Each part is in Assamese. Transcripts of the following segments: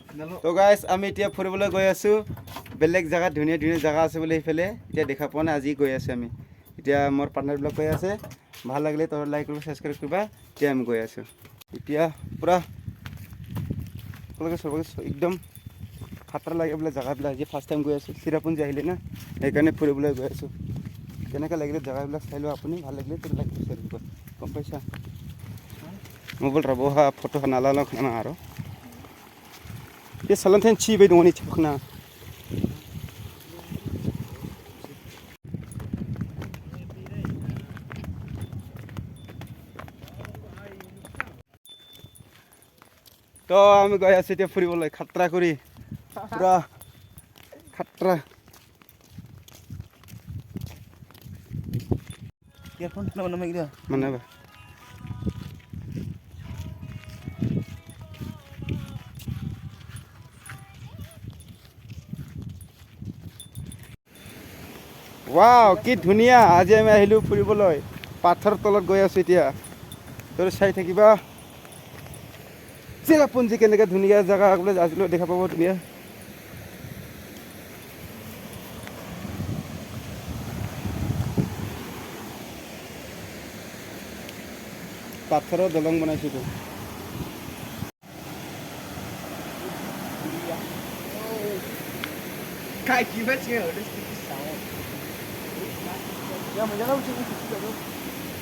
তো গাইজ আমি এতিয়া ফুৰিবলৈ গৈ আছোঁ বেলেগ জেগাত ধুনীয়া ধুনীয়া জেগা আছে বুলি সেইফালে এতিয়া দেখা পোৱা নাই আজি গৈ আছোঁ আমি এতিয়া মোৰ পাৰ্টনাৰবিলাক কৈ আছে ভাল লাগিলে তই লাইক কৰিব ছাবস্ক্ৰাইব কৰিবা এতিয়া আমি গৈ আছোঁ এতিয়া পূৰা একদম খাতৰা লাগে বোলে জেগাবিলাক আজি ফাৰ্ষ্ট টাইম গৈ আছোঁ চিৰাপুঞ্জী আহিলে না সেইকাৰণে ফুৰিবলৈ গৈ আছোঁ কেনেকৈ লাগিলে জেগাবিলাক চাই লওঁ আপুনি ভাল লাগিলে তোৰ লাইক শ্বেয়াৰ কৰিব গম পাইছা मोबाइल रहा फोटो नाला खाना आरो ये सलंथेन छी बाय दंनि छखना तो आमी गय आछि ते फुरिबोलै खात्रा करी पूरा खात्रा इयरफोन ना मागिरा मानबा वाव कि धुनिया आज आमी आहिलु फुरिबोलै पाथर तलत गय आछि এতিয়া তোৰ চাই থাকিবা চিৰাপুঞ্জী কেনেকৈ ধুনীয়া জেগা বোলে আজিলৈ দেখা পাব ধুনীয়া পাথৰৰ দলং বনাইছিলো काय की बचे हो दिस साउंड या मजा लावू शकतो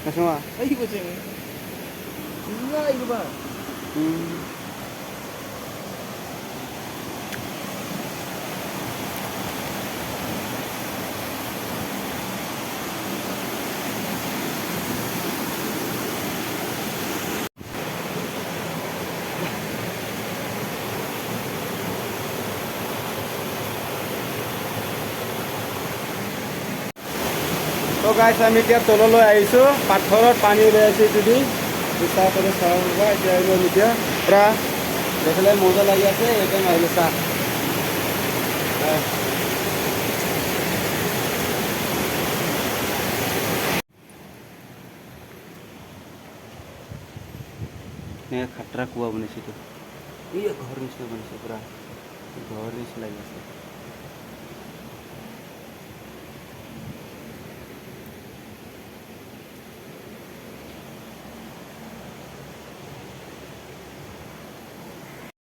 कसमा आई बचे इंगा इबा तो गाइस আমি এতিয়া তললৈ আহিছো পাথৰত পানী ওলাই আছে যদি চাহ কৰি চাহ হ'ব এতিয়া আমি এতিয়া পুৰা দেখিলে মজা লাগি আছে এটা আহিলে চাহ নে খাতৰা কুৱা বনাইছে তো এই ঘৰ নিচিনা বনাইছে পুৰা ঘৰ নিচিনা লাগি আছে